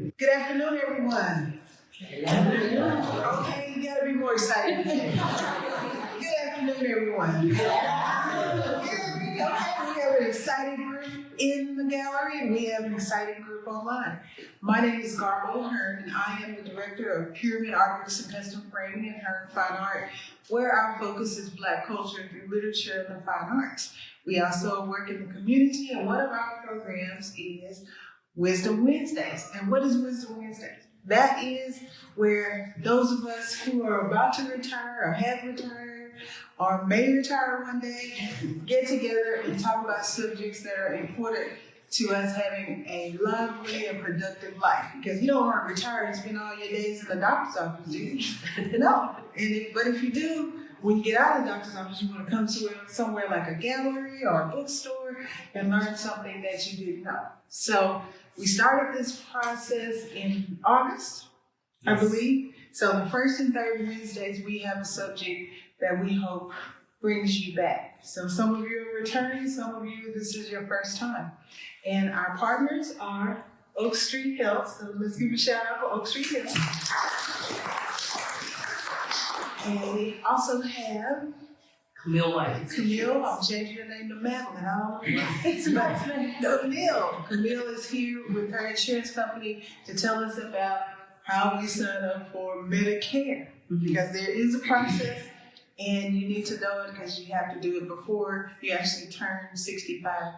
Good afternoon, everyone. Good afternoon. Okay, you gotta be more excited. Good afternoon, everyone. Good afternoon. Okay, we have an excited group in the gallery, and we have an exciting group online. My name is Garbo Hearn, and I am the Director of Pyramid Artworks and Custom Framing at Hearn Fine Art, where our focus is Black culture through literature and the fine arts. We also work in the community, and one of our programs is Wisdom Wednesdays. And what is Wisdom Wednesdays? That is where those of us who are about to retire or have retired or may retire one day get together and talk about subjects that are important to us having a lovely and productive life. Because you don't want to retire and spend all your days in the doctor's office, do you? No. But if you do, when you get out of the doctor's office, you want to come to somewhere like a gallery or a bookstore and learn something that you didn't know. So we started this process in August, I believe. So the first and third Wednesdays, we have a subject that we hope brings you back. So some of you are returning, some of you, this is your first time. And our partners are Oak Street Health. So let's give a shout out for Oak Street Health. And we also have Camille, I'm changing your name to Madeline. I don't know what it's about. No, Camille is here with her insurance company to tell us about how we sign up for Medicare. Because there is a process and you need to know it because you have to do it before you actually turn 65.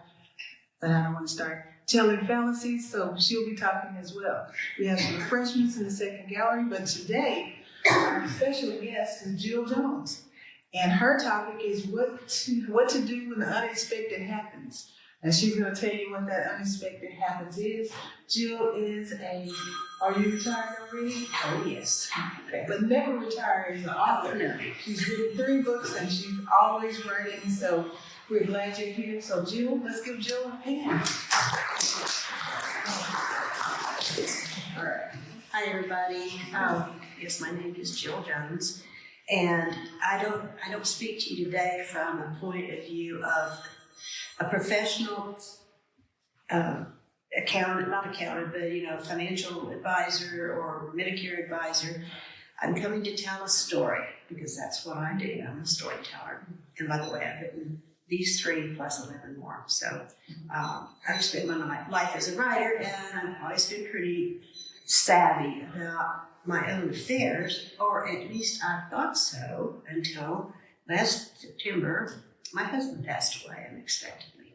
But I don't want to start telling fallacies, so she'll be talking as well. We have some refreshments in the second gallery, but today our special guest is Jill Jones. And her topic is what to do when the unexpected happens. And she's going to tell you what that unexpected happens is. Jill is are you retired already? Oh, yes. Okay. But never retired as an author. No. She's written 3 books and she's always writing, so we're glad you're here. So Jill, let's give Jill a hand. All right. Hi, everybody. Yes, my name is Jill Jones. And I don't speak to you today from a point of view of a professional accountant, not accountant, but financial advisor or Medicare advisor. I'm coming to tell a story because that's what I do. I'm a storyteller. And by the way, I've written these 3 plus 11 more. So I've spent my life as a writer, and I've always been pretty savvy about my own affairs, or at least I thought so until last September, my husband passed away unexpectedly.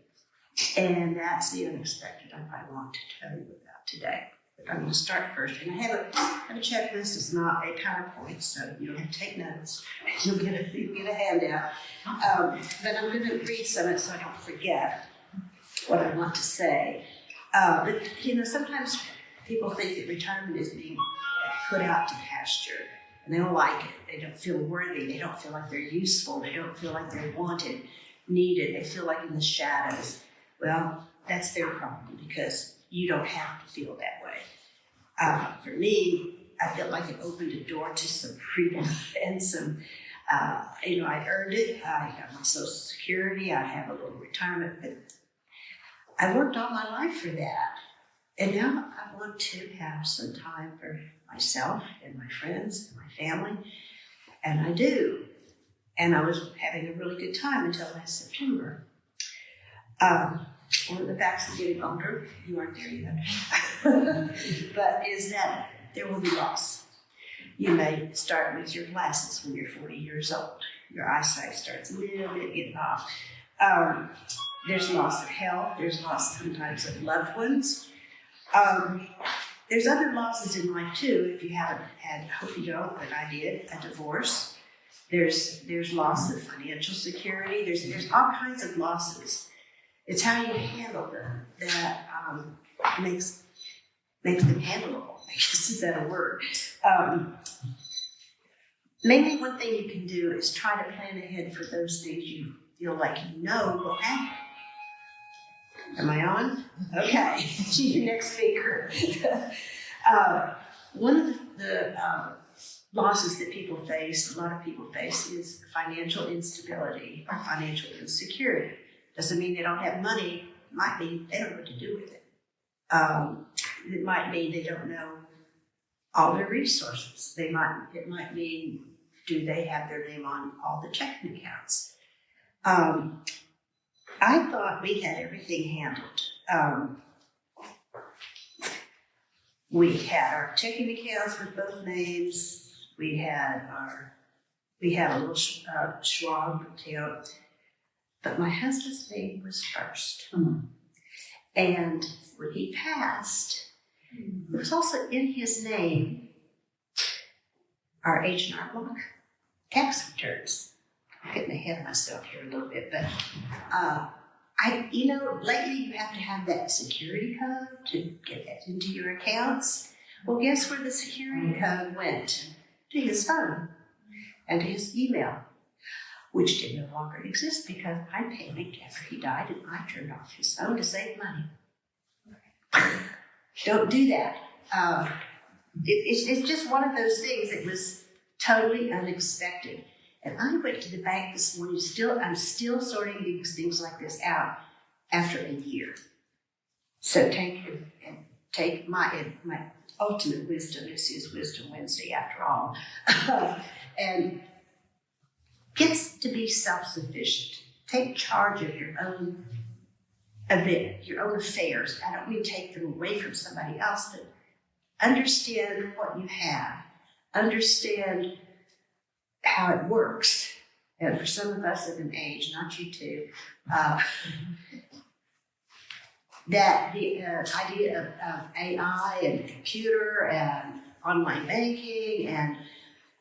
And that's the unexpected I want to tell you about today. But I'm going to start first. And I have a checklist. It's not a PowerPoint, so you don't have to take notes. You'll get a handout. But I'm going to read some of it so I don't forget what I want to say. But sometimes people think that retirement is being put out to pasture, and they don't like it. They don't feel worthy. They don't feel like they're useful. They don't feel like they're wanted, needed. They feel like in the shadows. Well, that's their problem because you don't have to feel that way. For me, I felt like it opened a door to some freedom and some, I earned it. I got my Social Security. I have a little retirement, but I worked all my life for that. And now I want to have some time for myself and my friends and my family, and I do. And I was having a really good time until last September. One of the facts of getting older, you aren't there yet, but is that there will be loss. You may start with your glasses when you're 40 years old. Your eyesight starts a little bit getting off. There's loss of health. There's loss sometimes of loved ones. There's other losses in life too. If you haven't had, hope you don't, but I did, a divorce. There's loss of financial security. There's all kinds of losses. It's how you handle them that makes them handleable. I guess is that a word? Maybe one thing you can do is try to plan ahead for those things you feel like you know will happen. Am I on? Okay. Your next speaker. One of the losses that people face, a lot of people face, is financial instability or financial insecurity. Doesn't mean they don't have money. Might mean they don't know what to do with it. It might mean they don't know all their resources. It might mean, do they have their name on all the checking accounts? I thought we had everything handled. We had our checking accounts with both names. We had a little Schwab account, but my husband's name was first. And when he passed, it was also in his name our H&R Block tax returns. I'm getting ahead of myself here a little bit, but lately you have to have that security code to get that into your accounts. Well, guess where the security code went? To his phone and to his email, which did no longer exist because I panicked after he died and I turned off his phone to save money. Don't do that. It's just one of those things that was totally unexpected. And I went to the bank this morning. I'm still sorting these things like this out after a year. So take my ultimate wisdom. This is Wisdom Wednesday after all, and gets to be self-sufficient. Take charge of your own event, your own affairs. I don't mean take them away from somebody else, but understand what you have. Understand how it works. And for some of us of an age, not you too, that the idea of AI and the computer and online banking and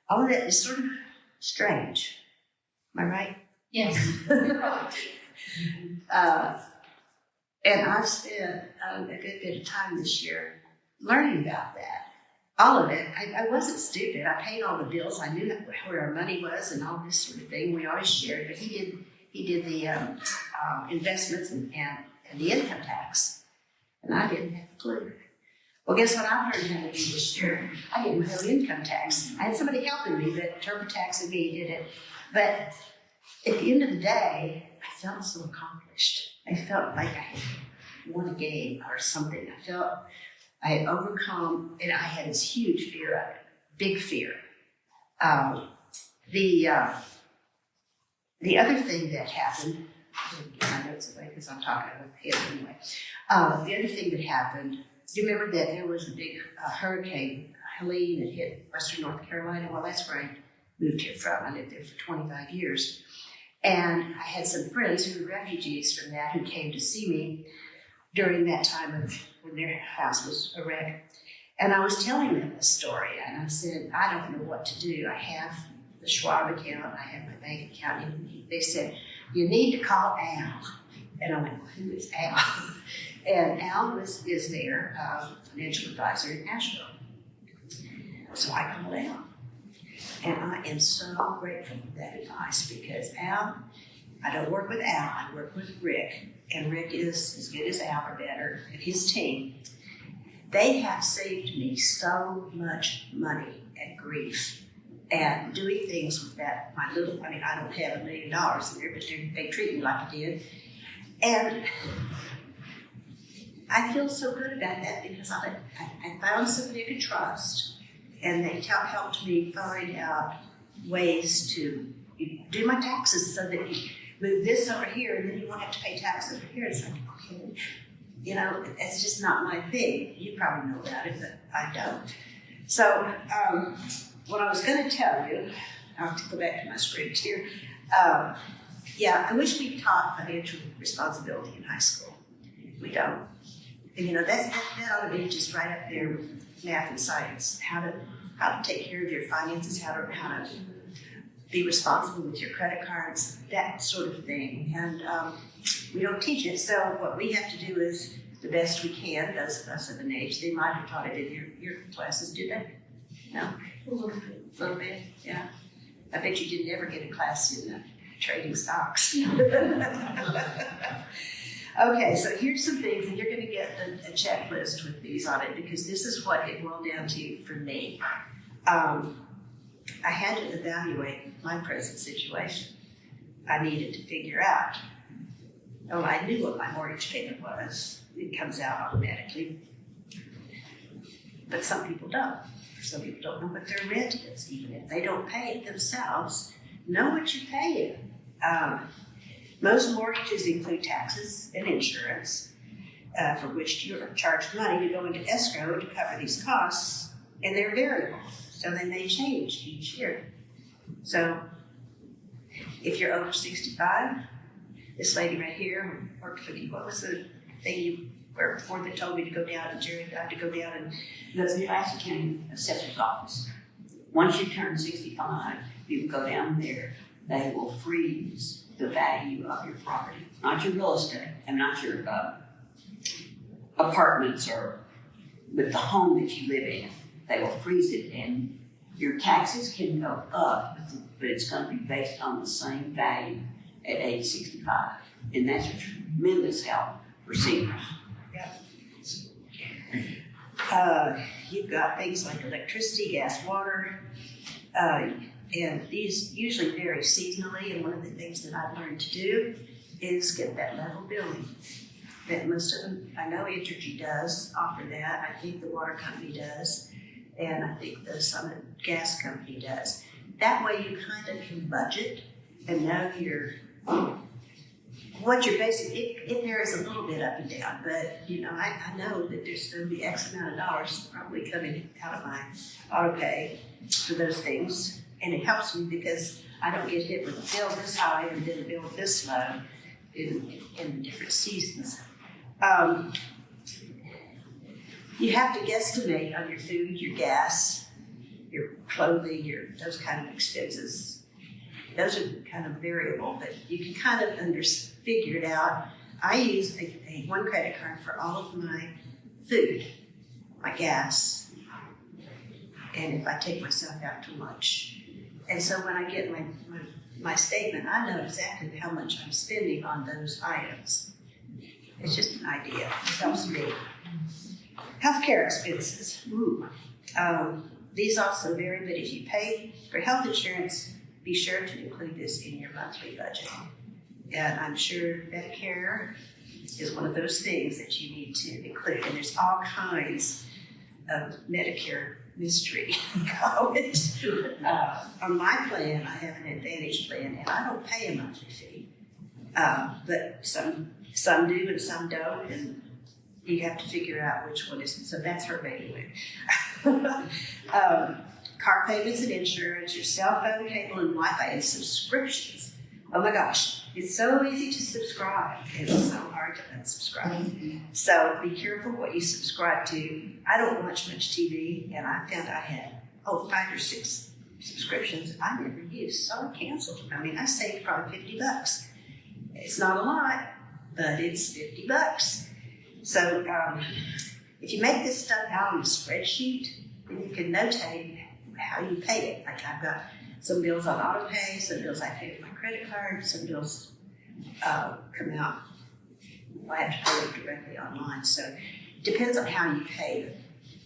all of that is sort of strange. Am I right? Yes. And I've spent a good bit of time this year learning about that. All of it. I wasn't stupid. I paid all the bills. I knew where our money was and all this sort of thing. We always shared. But he did the investments and the income tax, and I didn't have a clue. Well, guess what I learned how to do this year? I didn't pay income tax. I had somebody helping me, but TurboTax and me did it. But at the end of the day, I felt so accomplished. I felt like I had won a game or something. I felt I had overcome, and I had this huge fear of it, big fear. The other thing that happened, I'm going to get my notes away because I'm talking about it anyway. The other thing that happened, do you remember that there was a big hurricane, Helene, that hit Western North Carolina? Well, that's where I moved here from. I lived there for 25 years. And I had some friends who were refugees from that who came to see me during that time of when their house was a wreck. And I was telling them this story, and I said, I don't know what to do. I have the Schwab account, I have my bank account, and they said, you need to call Al. And I went, well, who is Al? And Al is their financial advisor in Nashville. So I called Al. And I am so grateful for that advice because Al, I don't work with Al, I work with Rick. And Rick is as good as Al or better, and his team. They have saved me so much money and grief and doing things with that. I don't have $1 million in there, but they treat me like I did. And I feel so good about that because I found somebody I could trust, and they helped me find out ways to do my taxes so that you move this over here and then you won't have to pay tax over here. It's like, okay, it's just not my thing. You probably know about it, but I don't. So what I was going to tell you, I'll have to go back to my script here. I wish we taught financial responsibility in high school. We don't. And that ought to be just right up there with math and science. How to take care of your finances, how to be responsible with your credit cards, that sort of thing. And we don't teach it. So what we have to do is the best we can, those of us of an age. They might have taught it in your classes, did they? No? A little bit, yeah. I bet you didn't ever get a class in trading stocks. Okay, so here's some things, and you're going to get a checklist with these on it because this is what it boiled down to for me. I had to evaluate my present situation. I needed to figure out. I knew what my mortgage payment was. It comes out automatically. But some people don't. Some people don't know what their rent is, even if they don't pay it themselves. Know what you're paying. Most mortgages include taxes and insurance, for which you are charged money to go into escrow to cover these costs, and they're variable, so they may change each year. So if you're over 65, this lady right here worked for what was the thing you worked for that told me to go down, and Jerry had to go down and The Pulaski County Assessor's Office. Once you turn 65, you can go down there. They will freeze the value of your property, not your real estate, and not your apartments but the home that you live in. They will freeze it, and your taxes can go up, but it's going to be based on the same value at age 65, and that's a tremendous help for seniors. You've got things like electricity, gas, water, and these usually vary seasonally. And one of the things that I've learned to do is get that level billing. That most of them, I know Entergy does offer that. I think the water company does, and I think the Summit Gas Company does. That way, you kind of can budget and know what your basic, it varies a little bit up and down, but I know that there's going to be X amount of dollars probably coming out of my auto pay for those things. And it helps me because I don't get hit with a bill this high and then a bill this low in different seasons. You have to guesstimate on your food, your gas, your clothing, those kind of expenses. Those are kind of variable, but you can kind of figure it out. I use a one credit card for all of my food, my gas, and if I take myself out to lunch. And so when I get my statement, I know exactly how much I'm spending on those items. It's just an idea. It helps me. Healthcare expenses. These also vary, but if you pay for health insurance, be sure to include this in your monthly budget. And I'm sure Medicare is one of those things that you need to include. And there's all kinds of Medicare mystery. On my plan, I have an Advantage plan, and I don't pay a monthly fee. But some do and some don't, and you have to figure out which one is. So that's her bailiwick. Car payments and insurance, your cell phone, cable, and Wi-Fi, and subscriptions. Oh my gosh, it's so easy to subscribe. It's so hard to unsubscribe. So be careful what you subscribe to. I don't watch much TV, and I found I had 5 or 6 subscriptions I never used, so I canceled them. I mean, I saved probably $50. It's not a lot, but it's $50. So if you make this stuff out on a spreadsheet, then you can notate how you pay it. Like I've got some bills on auto pay, some bills I pay with my credit card, some bills come out. I have to pay them directly online. So it depends on how you pay it.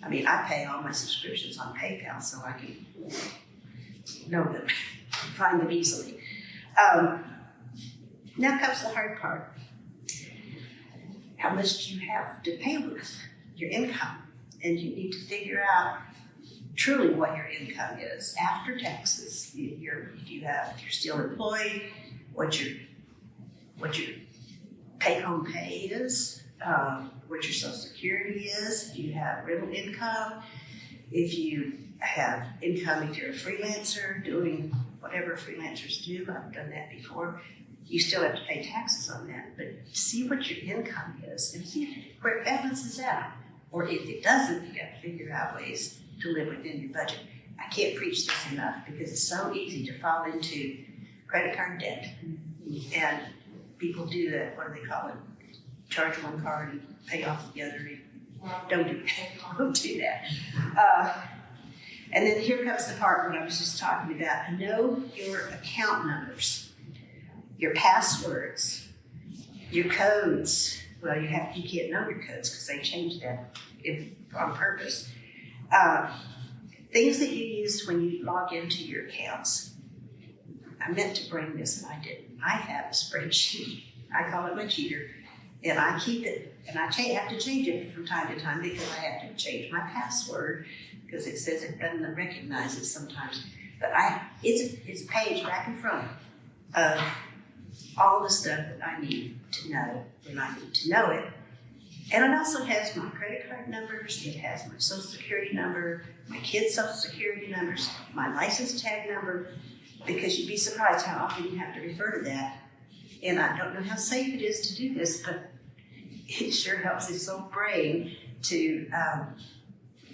I mean, I pay all my subscriptions on PayPal so I can know them, find them easily. Now comes the hard part. How much do you have to pay with your income? And you need to figure out truly what your income is after taxes. If you're still employed, what your take-home pay is, what your Social Security is. If you have rental income, if you have income, if you're a freelancer doing whatever freelancers do. I've done that before. You still have to pay taxes on that, but see what your income is and see where it balances out. Or if it doesn't, you have to figure out ways to live within your budget. I can't preach this enough because it's so easy to fall into credit card debt. And people do that, what do they call it? Charge one card and pay off the other. Don't do that. Don't do that. And then here comes the part what I was just talking about. Know your account numbers, your passwords, your codes. Well, you can't know your codes because they changed that on purpose. Things that you use when you log into your accounts. I meant to bring this and I didn't. I have a spreadsheet. I call it my cheater. And I keep it, and I have to change it from time to time because I have to change my password because it says it doesn't recognize it sometimes. But it's a page back and front of all the stuff that I need to know when I need to know it. And it also has my credit card numbers, it has my social security number, my kids' social security numbers, my license tag number, because you'd be surprised how often you have to refer to that. And I don't know how safe it is to do this, but it sure helps his old brain to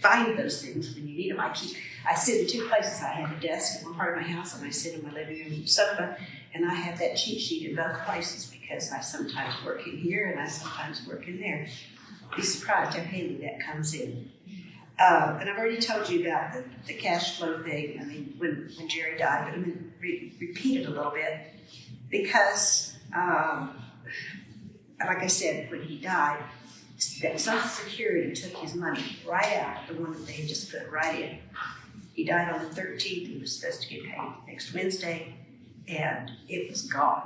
find those things when you need them. I sit in two places. I have a desk in one part of my house, and I sit in my living room sofa, and I have that cheat sheet in both places because I sometimes work in here and I sometimes work in there. Be surprised how handy that comes in. And I've already told you about the cash flow thing. I mean, when Jerry died, but I'm going to repeat it a little bit because, like I said, when he died, that Social Security took his money right out, the one that they had just put right in. He died on the 13th. He was supposed to get paid next Wednesday, and it was gone.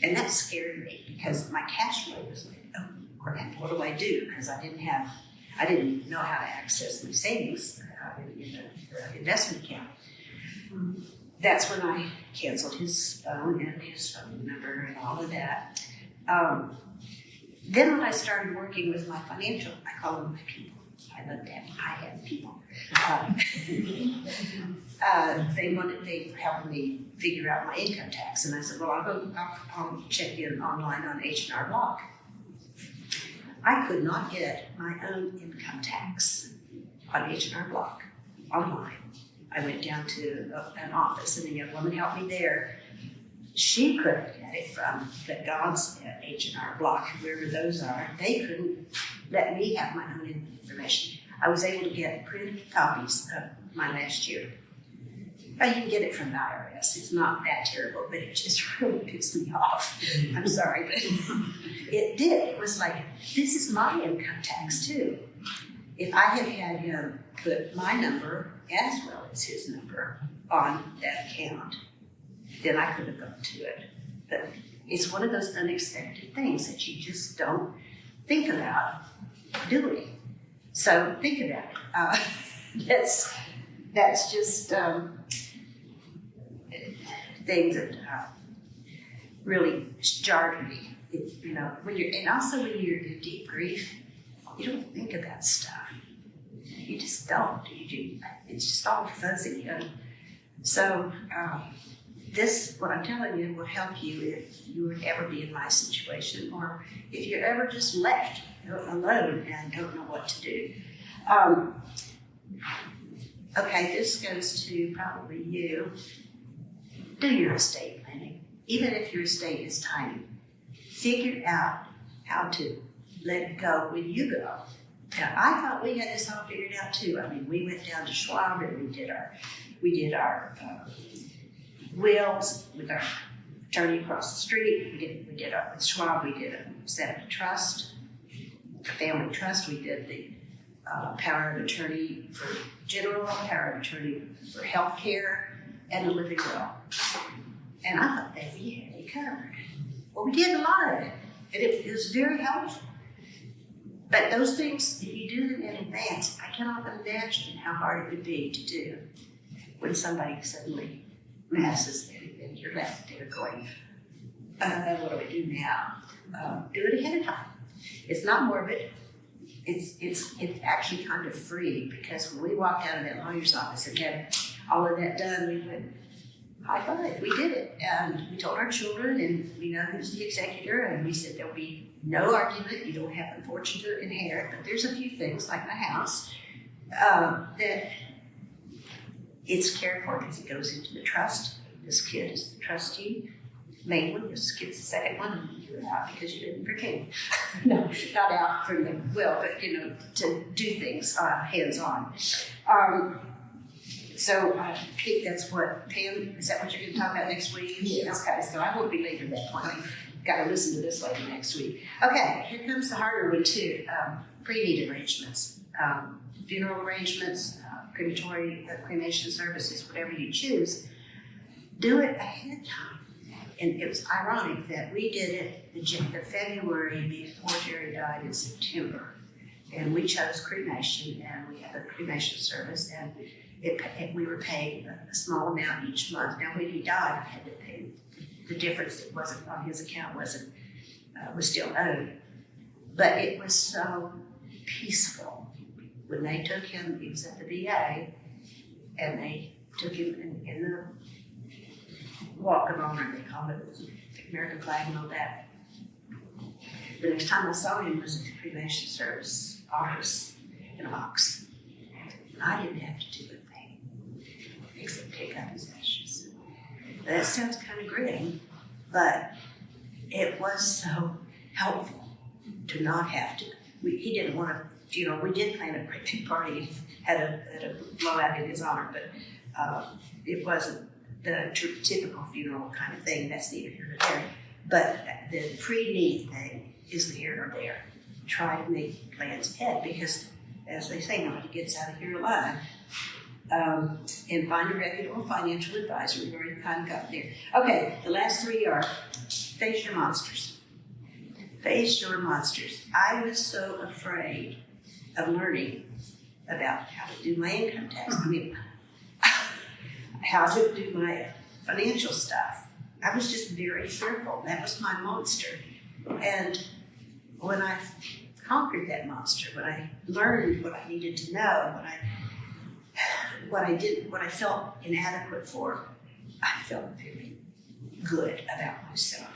And that scared me because my cash flow was like, oh crap, what do I do? Because I didn't even know how to access my savings in the investment account. That's when I canceled his phone and his phone number and all of that. Then when I started working with my financial, I call them my people. I love that. I have people. They were helping me figure out my income tax, and I said, well, I'll check in online on H&R Block. I could not get my own income tax on H&R Block online. I went down to an office, and the young woman helped me there. She couldn't get it from the gods at H&R Block, wherever those are. They couldn't let me have my own information. I was able to get printed copies of my last year. But you can get it from the IRS. It's not that terrible, but it just really pissed me off. I'm sorry, but it did. It was like, this is my income tax too. If I had had him put my number as well as his number on that account, then I could have gone to it. But it's one of those unexpected things that you just don't think about doing. So think about it. That's just things that really jarred me. When you're in deep grief, you don't think about stuff. You just don't. It's just all fuzzy. So what I'm telling you will help you if you would ever be in my situation, or if you're ever just left alone and don't know what to do. Okay, this goes to probably you. Do your estate planning, even if your estate is tiny. Figure out how to let it go when you go. Now, I thought we had this all figured out too. I mean, we went down to Schwab and we did our wills with our attorney across the street. We did our with Schwab. We did set up a trust, family trust. We did the power of attorney for general, power of attorney for health care, and a living will. And I thought that we had it covered. Well, we did a lot of it, and it was very helpful. But those things, if you do them in advance, I cannot imagine how hard it would be to do when somebody suddenly passes and you're left there going, what do we do now? Do it ahead of time. It's not morbid. It's actually kind of free, because when we walked out of that lawyer's office and had all of that done, we went, high five, we did it. And we told our children, and we know who's the executor, and we said there'll be no argument. You don't have a fortune to inherit, but there's a few things like the house that it's cared for because it goes into the trust. This kid is the trustee. Main one, this kid's the second one, and you're out because you didn't forget. No, not out from the will, but to do things hands-on. So I think that's what, Pam, is that what you're going to talk about next week? Yes. Okay, so I won't be late at that point. I've got to listen to this lady next week. Okay, here comes the harder one too. Pre-need arrangements, funeral arrangements, cremation services, whatever you choose. Do it ahead of time. and it was ironic that we did it the February before Jerry died in September. And we chose cremation, and we had a cremation service, and we were paid a small amount each month. Now, when he died, I had to pay the difference. It wasn't on his account, was still owed. But it was so peaceful. When they took him, he was at the VA, and they took him in the walk of honor, they call it, the American flag and all that. The next time I saw him was at the cremation service office in a box. I didn't have to do a thing except pick up his ashes. That sounds kind of grim, but it was so helpful to not have to. He didn't want to, we did plan a great big party, had a blowout in his honor, but it wasn't the typical funeral kind of thing. That's neither here nor there. But the pre-need thing is the here nor there. Try to make plans ahead because, as they say, nobody gets out of here alive. And find a reputable financial advisor. We've already kind of got there. Okay, the last three are face your monsters. Face your monsters. I was so afraid of learning about how to do my income tax. I mean, how to do my financial stuff. I was just very fearful. That was my monster. And when I conquered that monster, when I learned what I needed to know, what I felt inadequate for, I felt very good about myself.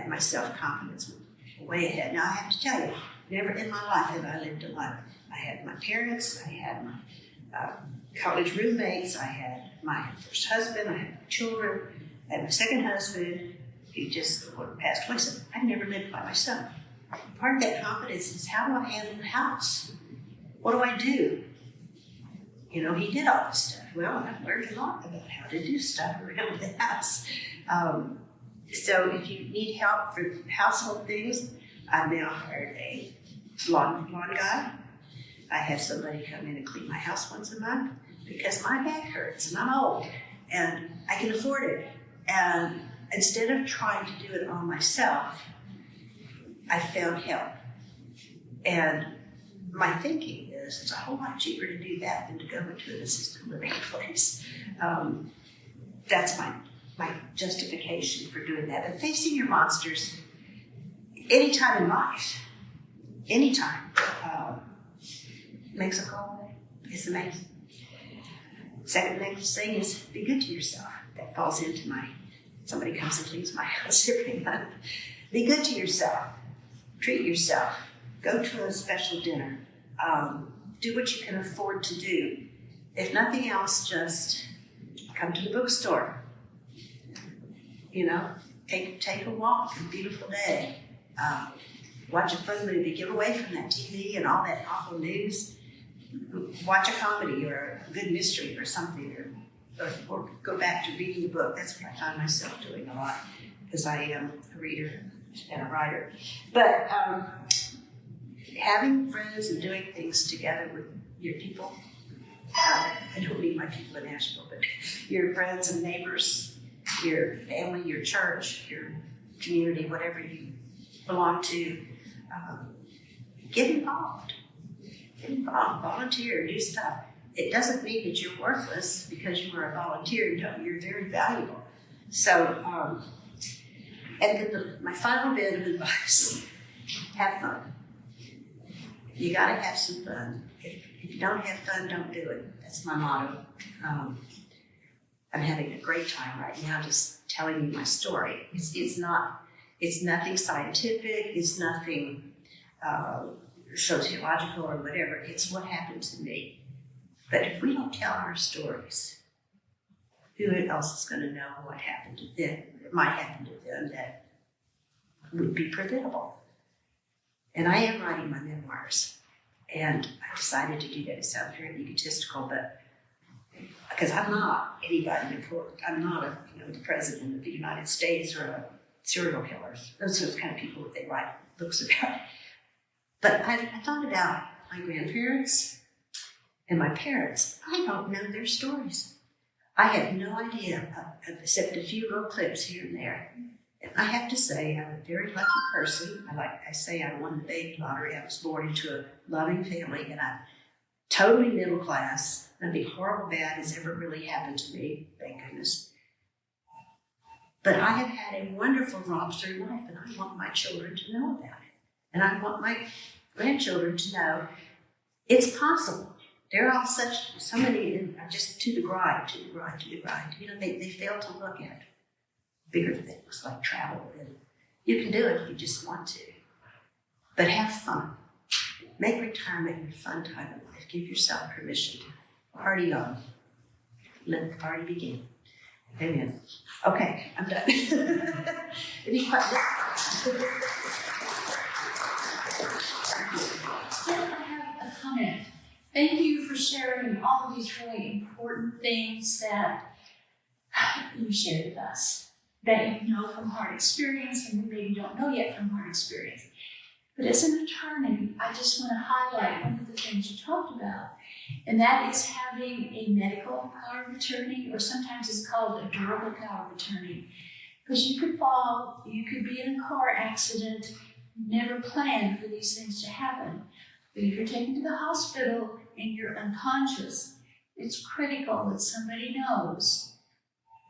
My self-confidence was way ahead. Now I have to tell you, never in my life have I lived alone. I had my parents, I had my college roommates, I had my first husband, I had my children, I had my second husband, who just passed away. So I've never lived by myself. Part of that confidence is, how do I handle the house? What do I do? He did all this stuff. Well, I've learned a lot about how to do stuff around the house. So if you need help for household things, I've now hired a lawn guy. I have somebody come in and clean my house once a month because my back hurts and I'm old and I can afford it. And instead of trying to do it all myself, I found help. And my thinking is it's a whole lot cheaper to do that than to go into an assisted living place. That's my justification for doing that. And facing your monsters anytime in life, anytime, makes a go away. It's amazing. Second next thing is be good to yourself. That falls into somebody comes and cleans my house every month. Be good to yourself. Treat yourself. Go to a special dinner. Do what you can afford to do. If nothing else, just come to the bookstore. Take a walk, a beautiful day. Watch a fun movie. Get away from that TV and all that awful news. Watch a comedy or a good mystery or something, or go back to reading a book. That's what I find myself doing a lot because I am a reader and a writer. But having friends and doing things together with your people, I don't mean my people in Nashville, but your friends and neighbors, your family, your church, your community, whatever you belong to, get involved. Get involved, volunteer, do stuff. It doesn't mean that you're worthless because you are a volunteer. You're very valuable. So, and then my final bit of advice, have fun. You gotta have some fun. If you don't have fun, don't do it. That's my motto. I'm having a great time right now just telling you my story. It's nothing scientific, it's nothing sociological or whatever. It's what happened to me. But if we don't tell our stories, who else is going to know what happened to them, that might happen to them that would be preventable? And I am writing my memoirs, and I decided to do that. It sounds very egotistical, but because I'm not anybody important. I'm not the president of the United States or a serial killer. Those are the kind of people that they write books about. But I thought about my grandparents and my parents. I don't know their stories. I have no idea, except a few little clips here and there. I have to say, I'm a very lucky person. I say I won the big lottery. I was born into a loving family, and I'm totally middle class. Nothing horrible bad has ever really happened to me, thank goodness. But I have had a wonderful romp through life, and I want my children to know about it. And I want my grandchildren to know it's possible. There are so many, just to the grind. You know, they fail to look at bigger things like travel. And you can do it if you just want to. But have fun. Make retirement your fun time in life. Give yourself permission to party on. Let the party begin. Amen. Okay, I'm done. Any questions? I have a comment. Thank you for sharing all of these really important things that you shared with us, that you know from hard experience and maybe you don't know yet from hard experience. But as an attorney, I just want to highlight one of the things you talked about, and that is having a medical power of attorney, or sometimes it's called a durable power of attorney. Because you could fall, you could be in a car accident, never planned for these things to happen. But if you're taken to the hospital and you're unconscious, it's critical that somebody knows.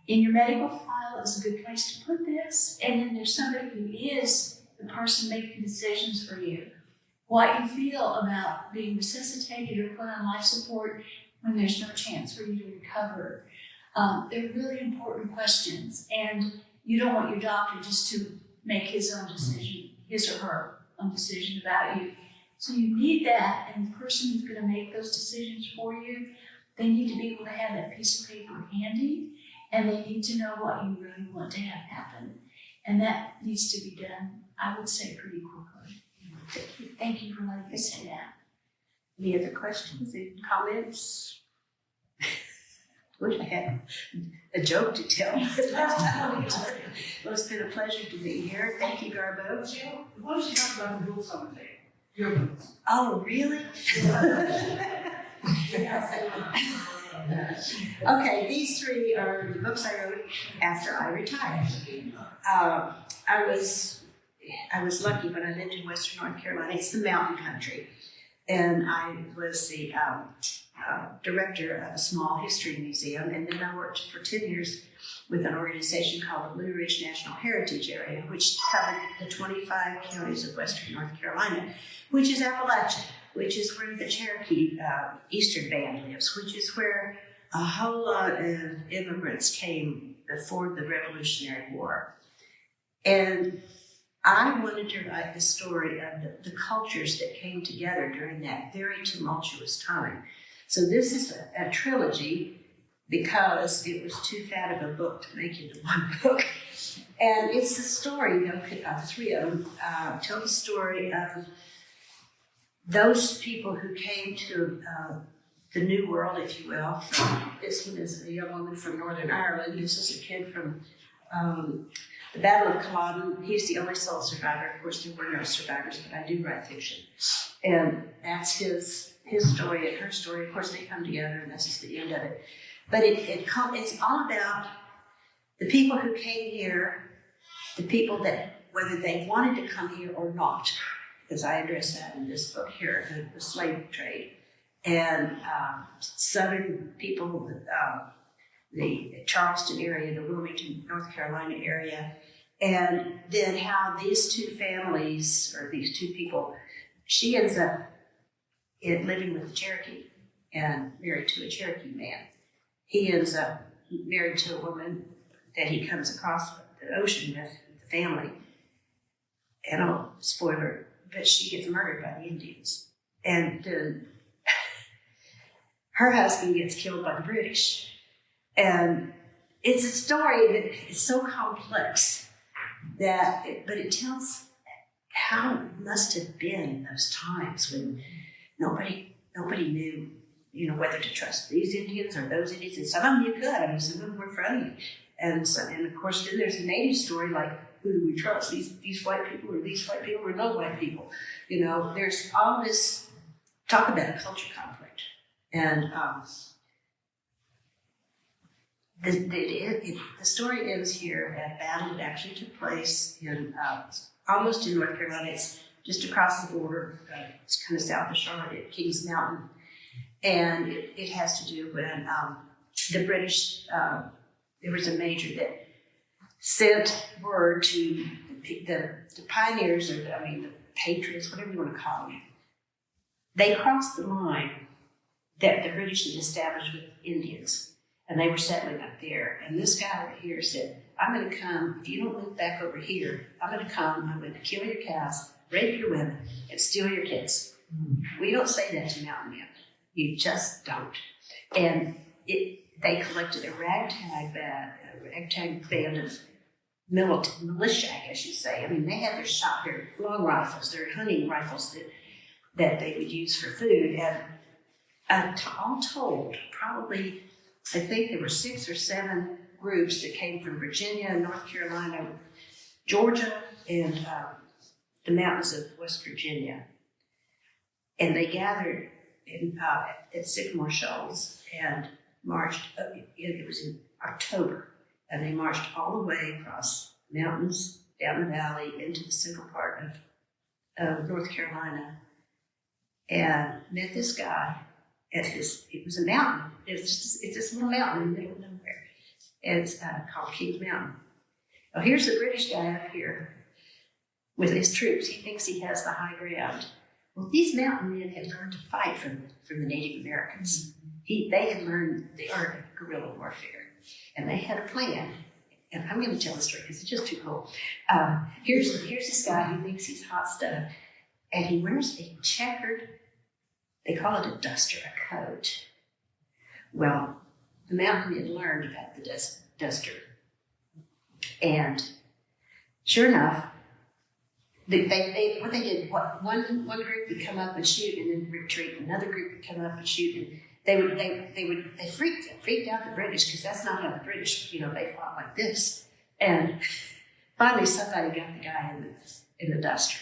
In your medical file is a good place to put this, and then there's somebody who is the person making decisions for you. What you feel about being resuscitated or put on life support when there's no chance for you to recover. They're really important questions, and you don't want your doctor just to make his own decision, his or her own decision about you. So you need that, and the person who's going to make those decisions for you, they need to be able to have that piece of paper handy, and they need to know what you really want to have happen. And that needs to be done, I would say, pretty quickly. Thank you for letting me say that. Any other questions and comments? Wish I had a joke to tell. Well, it's been a pleasure to be here. Thank you, Garbo. Why don't you talk about the books on the day? Your books. Oh, really? Okay, these three are the books I wrote after I retired. I was lucky when I lived in Western North Carolina. It's the mountain country. And I was the director of a small history museum, and then I worked for 10 years with an organization called the Blue Ridge National Heritage Area, which covered the 25 counties of Western North Carolina, which is Appalachia, which is where the Cherokee Eastern Band lives, which is where a whole lot of immigrants came before the Revolutionary War. And I wanted to write the story of the cultures that came together during that very tumultuous time. So this is a trilogy because it was too fat of a book to make into one book. And it's the story, three of them, tell the story of those people who came to the New World, if you will. This one is a young woman from Northern Ireland. This is a kid from the Battle of Culloden. He's the only sole survivor. Of course, there were no survivors, but I do write fiction. And that's his story and her story. Of course, they come together, and this is the end of it. But it's all about the people who came here, the people that, whether they wanted to come here or not, because I address that in this book here, the slave trade, and Southern people, the Charleston area, the Wilmington, North Carolina area, and then how these two families, or these two people, she ends up living with a Cherokee and married to a Cherokee man. He ends up married to a woman that he comes across the ocean with the family. And oh, spoiler, but she gets murdered by the Indians. And her husband gets killed by the British. And it's a story that is so complex but it tells how it must have been those times when nobody knew, whether to trust these Indians or those Indians. And some of them you could. I mean, some of them were friendly. And of course, then there's a native story like, who do we trust? These white people or these white people or no white people? There's all this talk about culture conflict. And The story ends here at a battle that actually took place in almost in North Carolina. It's just across the border. It's kind of south of Charlotte at Kings Mountain. And it has to do when the British, there was a major that sent word to the pioneers, or the patriots, whatever you want to call them. They crossed the line that the British had established with Indians, and they were settling up there. And this guy over here said, I'm going to come, if you don't move back over here, I'm going to kill your cows, rape your women, and steal your kids. We don't say that to mountain men. You just don't. And they collected a ragtag band of militia, I guess you'd say. I mean, they had their long rifles, their hunting rifles that they would use for food. And all told, probably, I think there were 6 or 7 groups that came from Virginia, North Carolina, Georgia, and the mountains of West Virginia. And they gathered at Sycamore Shoals and marched, it was in October, and they marched all the way across mountains, down the valley, into the central part of North Carolina, and met this guy at it was a mountain. It's this little mountain in the middle of nowhere. And it's called Kings Mountain. Now here's the British guy up here with his troops. He thinks he has the high ground. Well, these mountain men had learned to fight from the Native Americans. They had learned the art of guerrilla warfare, and they had a plan. And I'm going to tell the story because it's just too cool. Here's this guy who thinks he's hot stuff, and he wears a checkered, they call it a duster, a coat. Well, the mountain men learned about the duster, and sure enough, one group would come up and shoot and then retreat. Another group would come up and shoot, and they freaked out the British, because that's not how the British, they fought like this. And finally, somebody got the guy in the duster,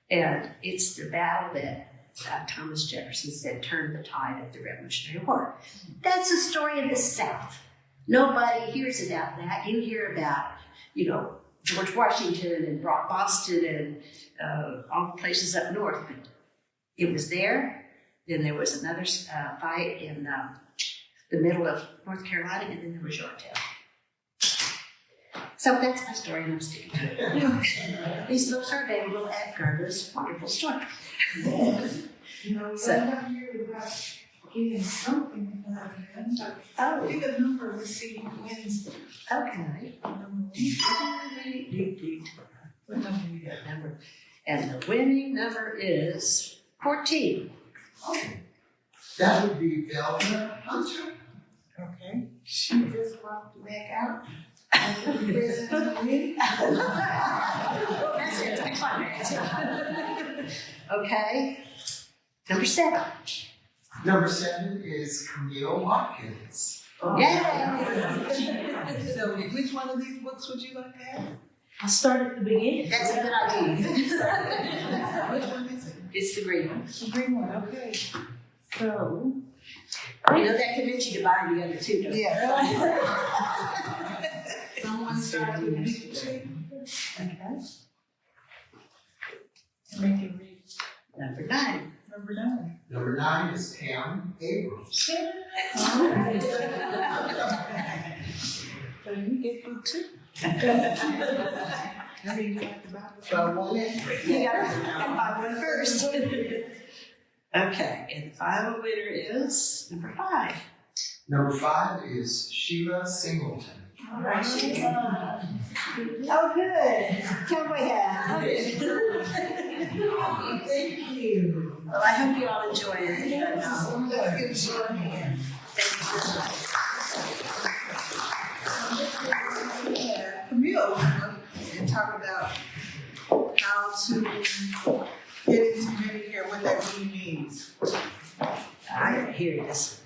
and it's the battle that Thomas Jefferson said turned the tide of the Revolutionary War. That's a story of the South. Nobody hears about that. You hear about, George Washington and Boston and all the places up north. But it was there. Then there was another fight in the middle of North Carolina, and then there was Yorktown. So that's my story, and I'm sticking to it. These books are available at Gerber's Wonderful Store. So I have heard about getting something from that event. Oh, Give a number, let's see who wins. okay. What number you got? Number. And the winning number is 14. Okay. That would be Velma Hunter. Okay. She just walked back out. And the president of the committee. That's it. I climax. Okay. Number 7. Number 7 is Camille Watkins. Yeah. So which one of these books would you like to have? I'll start at the beginning. That's a good idea. Which one is it? It's the green one. The green one, okay. So. That convinced you to buy the other two, don't you? Yeah. Someone started with big shape. Okay. Make it read. Number 9. Number 9. Number 9 is Pam Abrams. All right. So you get through 2. I mean, you like the Bible. So one in. You gotta buy one first. Okay, and the final winner is number 5. Number 5 is Sheila Singleton. All right. Oh, good. Can we have? Thank you. Well, I hope you all enjoy it. Let's give it your hand. Thank you so much. Camille and talk about how to get into Medicare, what that really means. I hear this.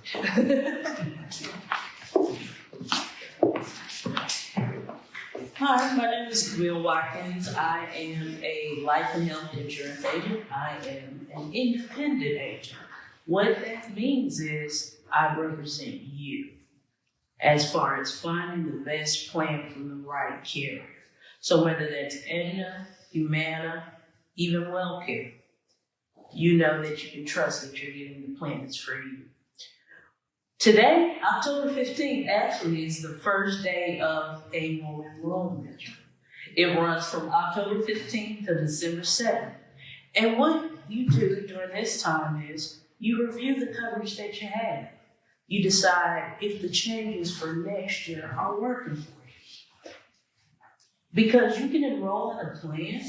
Hi, my name is Camille Watkins. I am a life and health insurance agent. I am an independent agent. What that means is I represent you. as far as finding the best plan from the right carrier. So whether that's Aetna, Humana, even WellCare, you know that you can trust that you're getting the plan that's for you. Today, October 15th, actually is the first day of annual enrollment. It runs from October 15th to December 7th. And what you do during this time is you review the coverage that you have. You decide if the changes for next year are working for you. Because you can enroll in a plan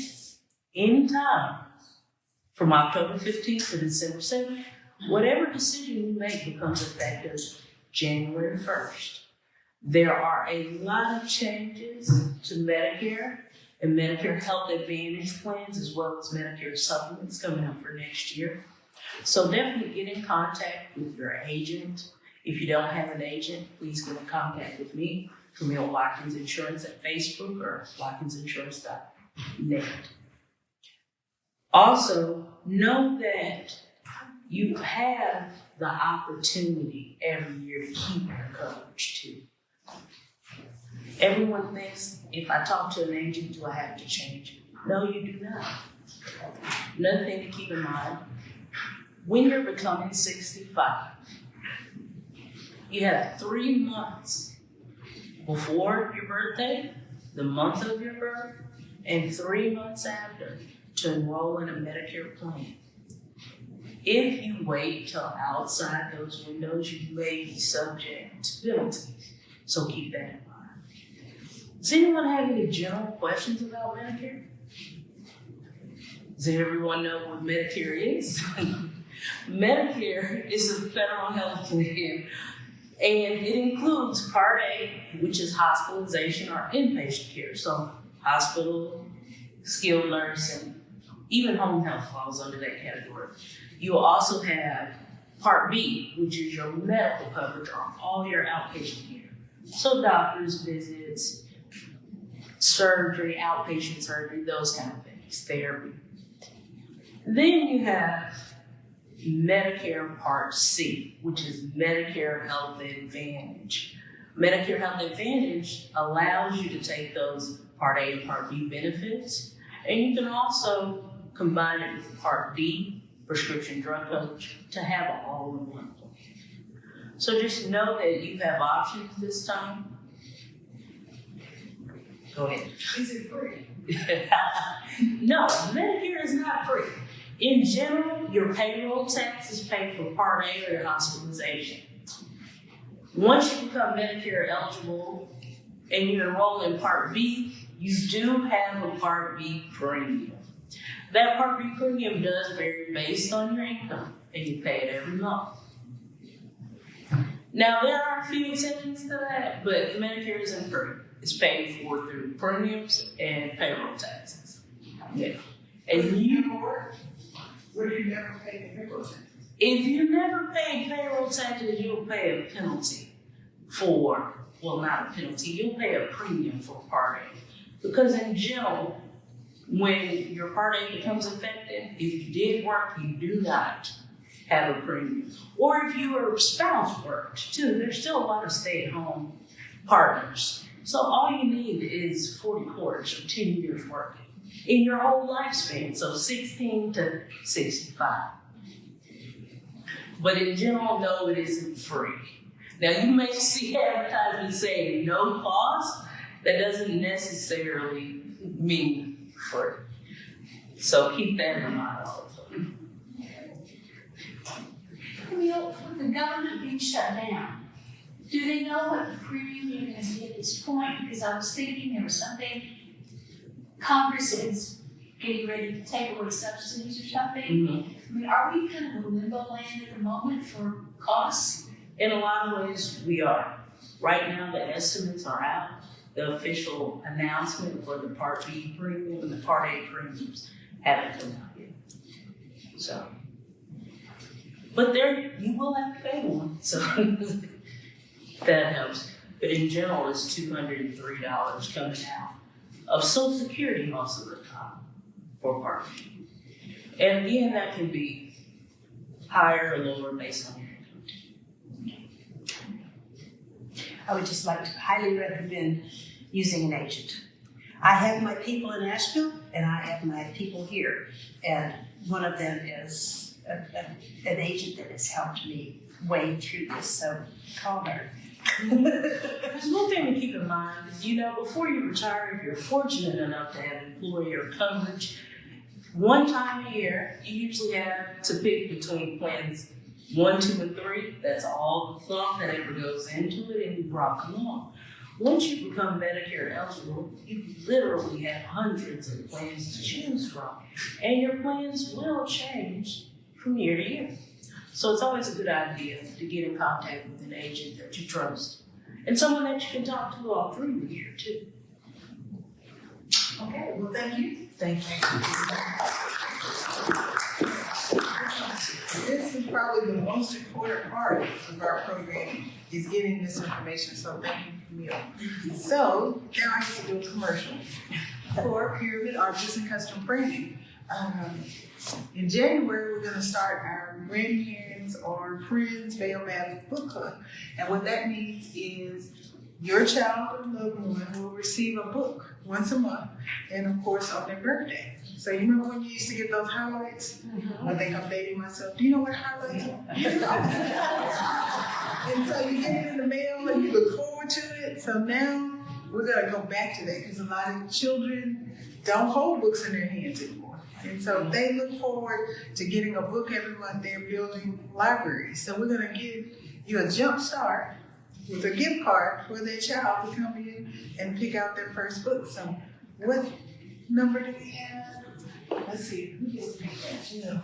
anytime from October 15th to December 7th. Whatever decision you make becomes effective January 1st. There are a lot of changes to Medicare and Medicare Health Advantage plans, as well as Medicare supplements coming up for next year. So definitely get in contact with your agent. If you don't have an agent, please get in contact with me, Camille Watkins Insurance at Facebook or watkinsinsurance.net. Also, know that you have the opportunity every year to keep your coverage too. Everyone thinks, if I talk to an agent, do I have to change it? No, you do not. Another thing to keep in mind, when you're becoming 65, you have 3 months before your birthday, the month of your birth, and 3 months after to enroll in a Medicare plan. If you wait till outside those windows, you may be subject to penalties. So keep that in mind. Does anyone have any general questions about Medicare? Does everyone know what Medicare is? Medicare is a federal health plan, and it includes Part A, which is hospitalization or inpatient care. So hospital, skilled nursing, even home health falls under that category. You will also have Part B, which is your medical coverage or all your outpatient care. So doctor's visits, surgery, outpatient surgery, those kind of things, therapy. Then you have Medicare Part C, which is Medicare Health Advantage. Medicare Health Advantage allows you to take those Part A and Part B benefits, and you can also combine it with Part D, prescription drug coverage, to have it all in one plan. So just know that you have options this time. Go ahead. Is it free? No, Medicare is not free. In general, your payroll taxes pay for Part A or your hospitalization. Once you become Medicare eligible and you enroll in Part B, you do have a Part B premium. That Part B premium does vary based on your income, and you pay it every month. Now, there are a few exceptions to that, but Medicare isn't free. It's paid for through premiums and payroll taxes. Yeah. And Would you never pay the payroll taxes? if you never pay payroll taxes, you'll pay a penalty for, well, not a penalty, you'll pay a premium for Part A. Because in general, when your Part A becomes effective, if you did work, you do not have a premium. Or if your spouse worked too, there's still a lot of stay-at-home partners. So all you need is 40 quarters or 10 years working in your whole lifespan, so 16 to 65. But in general, no, it isn't free. Now you may see advertisements saying no cost. That doesn't necessarily mean free. So keep that in mind all the time. Camille, with the government being shut down, do they know what the premium you're going to be at this point? Because I was thinking there was something, Congress is getting ready to take away subsidies or something. Mm-hmm. I mean, are we kind of in limbo land at the moment for costs? In a lot of ways, we are. Right now, the estimates are out. The official announcement for the Part B premium and the Part A premiums haven't come out yet. So, but there, you will have to pay one. So that helps. But in general, it's $203 coming out of Social Security most of the time for Part B. And again, that can be higher or lower based on your income. I would just like to highly recommend using an agent. I have my people in Asheville and I have my people here. And one of them is an agent that has helped me wade through this, so call her. There's one thing to keep in mind. Before you retire, if you're fortunate enough to have employer coverage, one time a year, you usually have to pick between plans 1, 2, and 3. That's all the thought that ever goes into it, and you rock along. Once you become Medicare eligible, you literally have hundreds of plans to choose from, and your plans will change from year to year. So it's always a good idea to get in contact with an agent that you trust, and someone that you can talk to all through the year too. Okay, well, thank you. Thank you. This is probably the most important part of our program, is getting this information, so thank you, Camille. So, now I get to do a commercial for Pyramid Artists and Custom Printing. In January, we're gonna start our Grandparents or Friends Bail Battle Book Club. And what that means is your child or loved one will receive a book once a month, and of course on their birthday. So you remember when you used to get those highlights? I think I'm dating myself. Do you know what highlights are? You know. And so you get it in the mail and you look forward to it. So now we're gonna go back to that because a lot of children don't hold books in their hands anymore. And so they look forward to getting a book every month. They're building libraries. So we're gonna give you a jump start with a gift card for their child to come in and pick out their first book. So what number do we have? Let's see, who gets to pick that? Yeah.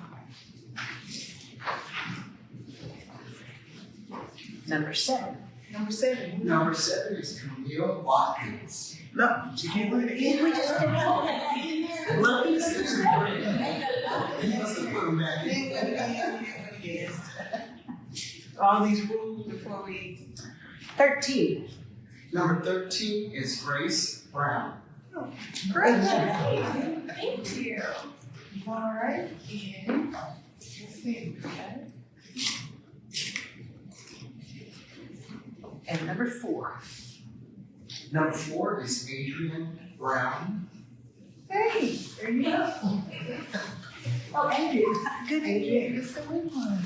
Number 7. Number 7. Number 7 is Camille Watkins. No, she can't look at it again. We just did He must have put him back in. All these rules before we. 13. Number 13 is Grace Brown. Great. Thank you. All right. And let's see. Okay. And number 4. Number 4 is Adrian Brown. Hey, there you go. Oh, Andrew. Good Adrian is the one.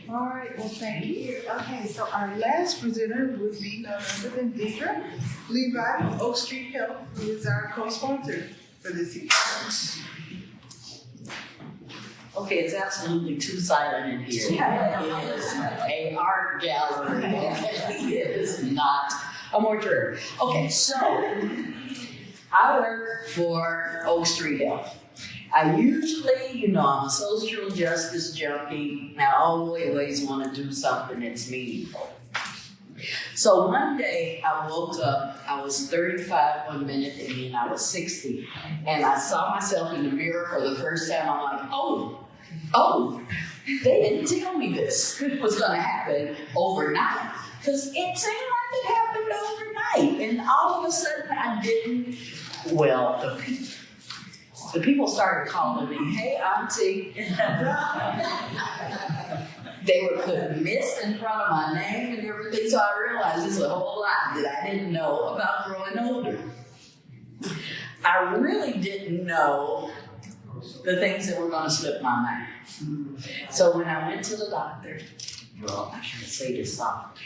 All right, well, thank you. Okay, so our last presenter would be none other than Deidre Levi of Oak Street Health, who is our co-sponsor for this evening. Okay, it's absolutely too silent in here. It is a art gallery. It is not a mortuary. Okay, so I work for Oak Street Health. I usually, I'm a social justice junkie. I always want to do something that's meaningful. So one day I woke up, I was 35 one minute and then I was 60. And I saw myself in the mirror for the first time. I'm like, oh, they didn't tell me this was going to happen overnight. Because it seemed like it happened overnight. And all of a sudden I didn't, the people started calling me, hey, auntie. They were putting miss in front of my name and everything, so I realized there's a whole lot that I didn't know about growing older. I really didn't know the things that were going to slip my mind. So when I went to the doctor, I should say this softly.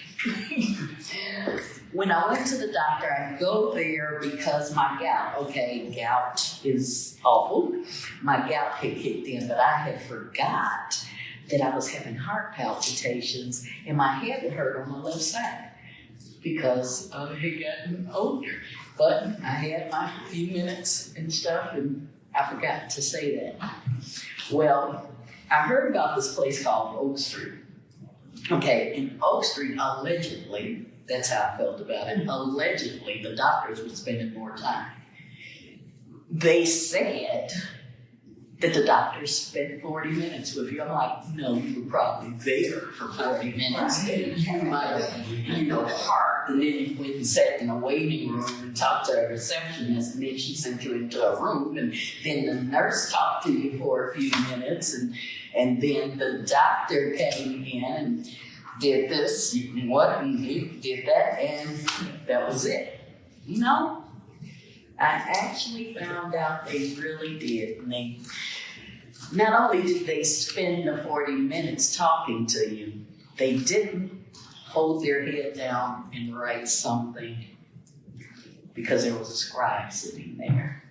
When I went to the doctor, I go there because my gout is awful. My gout had kicked in, but I had forgot that I was having heart palpitations and my head would hurt on the left side because I had gotten older. But I had my few minutes and stuff and I forgot to say that. Well, I heard about this place called Oak Street. Okay, in Oak Street, allegedly, that's how I felt about it, allegedly the doctors were spending more time. They said that the doctors spent 40 minutes with you. I'm like, no, you were probably there for 40 minutes. You might have, parked, and then you went and sat in a waiting room and talked to a receptionist, and then she sent you into a room, and then the nurse talked to you for a few minutes, and then the doctor came in, and did this, you know what, and he did that, and that was it. No, I actually found out they really did. And they, not only did they spend the 40 minutes talking to you, they didn't hold their head down and write something because there was a scribe sitting there.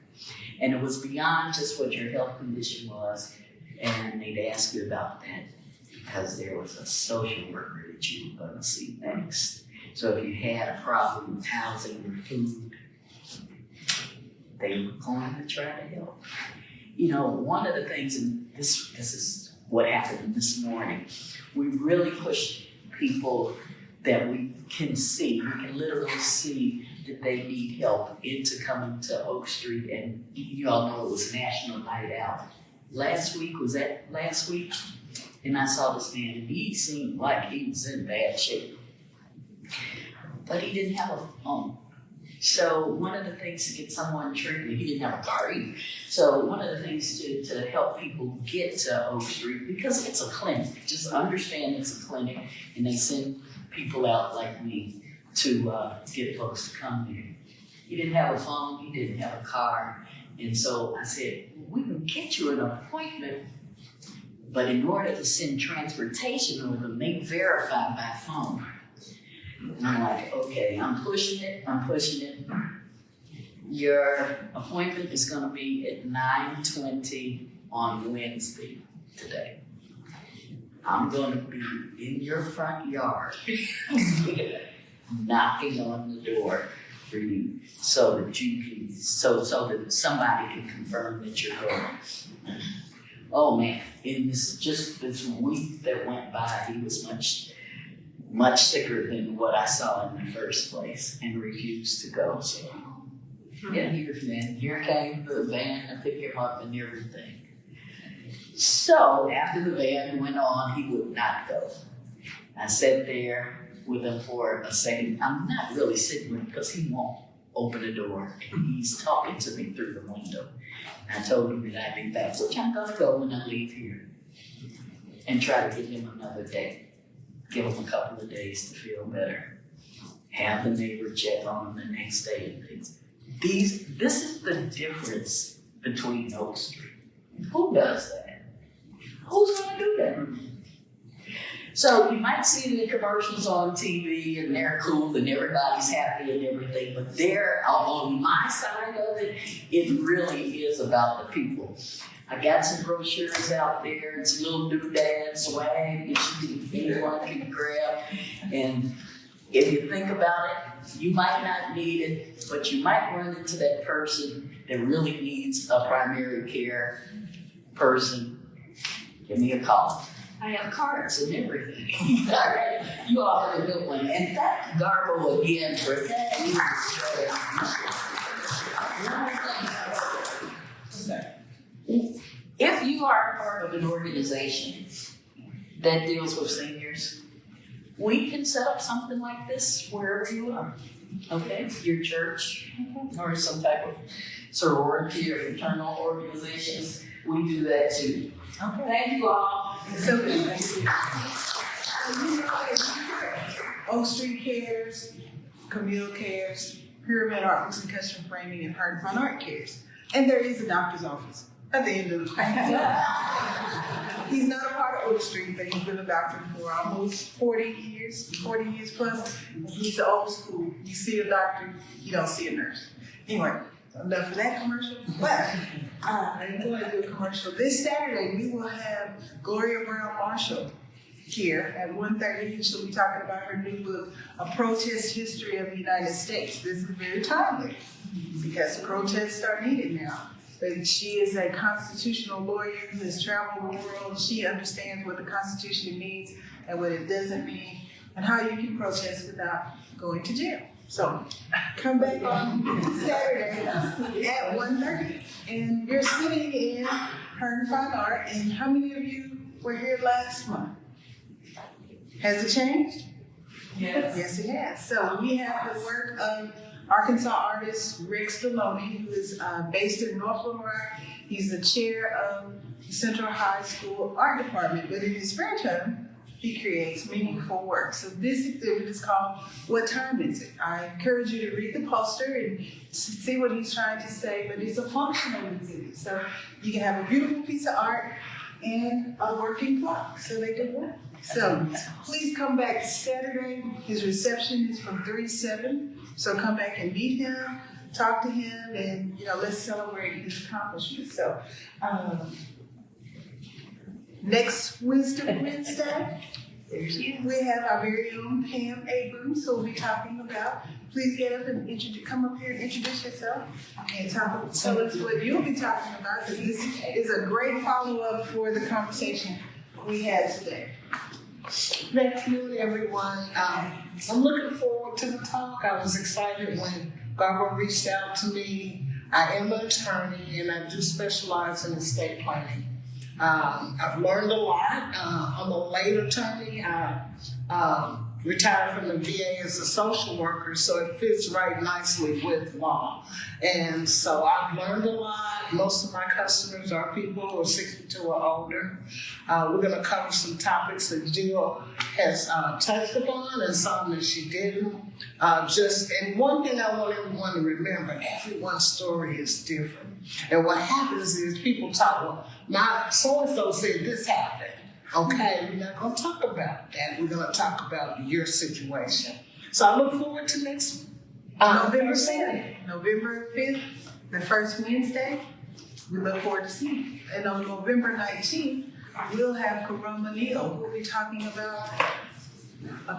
And it was beyond just what your health condition was, and they'd ask you about that because there was a social worker that you were going to see next. So if you had a problem with housing or food, they were going to try to help. You know, one of the things, and this is what happened this morning, we really pushed people that we can see, we can literally see that they need help into coming to Oak Street. And you all know it was National Night Out. Last week, was that last week? And I saw this man, and he seemed like he was in bad shape. But he didn't have a phone. So one of the things to get someone treatment, he didn't have a car either. So one of the things to help people get to Oak Street, because it's a clinic, just understand it's a clinic, and they send people out like me to get folks to come here. He didn't have a phone, he didn't have a car. And so I said, we can get you an appointment, but in order to send transportation over, make verify by phone. And I'm like, okay, I'm pushing it. Your appointment is gonna be at 9:20 on Wednesday today. I'm gonna be in your front yard, knocking on the door for you, so that you can, so that somebody can confirm that you're going. Oh man, in this week that went by, he was much sicker than what I saw in the first place, and refused to go. So, yeah, here came the van to pick him up and everything. So after the van went on, he would not go. I sat there with him for a second. I'm not really sitting with him because he won't open the door, and he's talking to me through the window. I told him that I'd be back, which I'm gonna go when I leave here, and try to give him another day. Give him a couple of days to feel better. Have the neighbor check on him the next day and things. This is the difference between Oak Street. Who does that? Who's gonna do that? So you might see the commercials on TV and they're cool and everybody's happy and everything, but there, on my side of it, it really is about the people. I got some brochures out there, it's little doodad swag that anyone can grab. And if you think about it, you might not need it, but you might run into that person that really needs a primary care person. Give me a call. I have cards and everything. All right, you all have a good one. And thank Garbo again for that. If you are part of an organization that deals with seniors, we can set up something like this wherever you are. Okay, your church or some type of sorority or fraternal organizations, we do that too. Okay. Thank you all. So, Oak Street Cares, Camille Cares, Pyramid Art Books and Custom Framing, and Heart and Fine Art Cares. And there is a doctor's office at the end of the line. He's not a part of Oak Street, but he's been a doctor for almost 40 years plus. He's the old school. You see a doctor, you don't see a nurse. Anyway, enough for that commercial. But I'm going to do a commercial. This Saturday, we will have Gloria Brown Marshall here at 1:30, and she'll be talking about her new book, A Protest History of the United States. This is very timely because protests are needed now. But she is a constitutional lawyer who has traveled the world. She understands what the Constitution means and what it doesn't mean, and how you can protest without going to jail. So come back on Saturday at 1:30. And you're sitting in Heart and Fine Art. And how many of you were here last month? Has it changed? Yes. Yes, it has. So we have the work of Arkansas artist Rick Stallone, who is based in North Little Rock. He's the chair of the Central High School Art Department. But in his spare time, he creates meaningful work. So this exhibit is called What Time Is It? I encourage you to read the poster and see what he's trying to say, but it's a functional exhibit. So you can have a beautiful piece of art and a working clock, so they do work. So please come back Saturday. His reception is from 3 to 7. So come back and meet him, talk to him, and let's celebrate his accomplishments. So next Wednesday, we have our very own Pam Abrams who will be talking about. Please get up and come up here and introduce yourself and tell us what you'll be talking about, because this is a great follow-up for the conversation we had today. Good afternoon, everyone. I'm looking forward to the talk. I was excited when Barbara reached out to me. I am an attorney and I do specialize in estate planning. I've learned a lot. I'm a late attorney. I retired from the VA as a social worker, so it fits right nicely with law. And so I've learned a lot. Most of my customers are people who are 62 or older. We're going to cover some topics that Jill has touched upon and some that she didn't. And one thing I want everyone to remember, everyone's story is different. And what happens is people talk, well, my so-and-so said this happened. Okay, we're not going to talk about that. We're going to talk about your situation. So I look forward to next November 5th. November 5th, the first Wednesday. We look forward to seeing you. And on November 19th, we'll have Karoma Neal, who will be talking about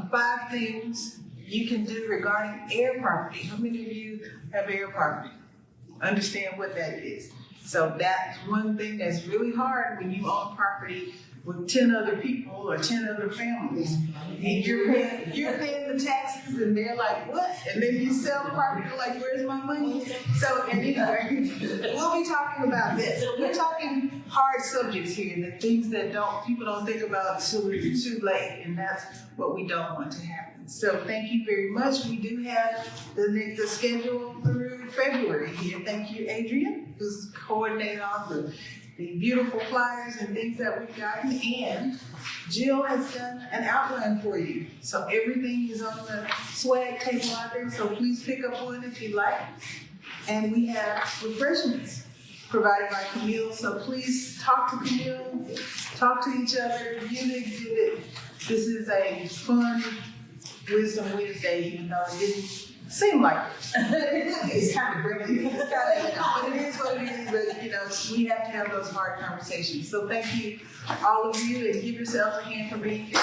5 things you can do regarding air property. How many of you have air property? Understand what that is. So that's one thing that's really hard when you own property with 10 other people or 10 other families. And you're paying the taxes and they're like, what? And then you sell the property, you're like, where's my money? So anyway, we'll be talking about this. So we're talking hard subjects here, the things that people don't think about till it's too late, and that's what we don't want to happen. So thank you very much. We do have the schedule through February here. Thank you, Adrian, who's coordinating all the beautiful flyers and things that we've gotten, and Jill has done an outline for you. So everything is on the swag table out there, so please pick up one if you like. And we have refreshments provided by Camille, so please talk to Camille, talk to each other, view the exhibit. This is a fun Wisdom Wednesday, even though it didn't seem like it. It's kind of brilliant. But it is what it is. But we have to have those hard conversations. So thank you, all of you, and give yourselves a hand for being here.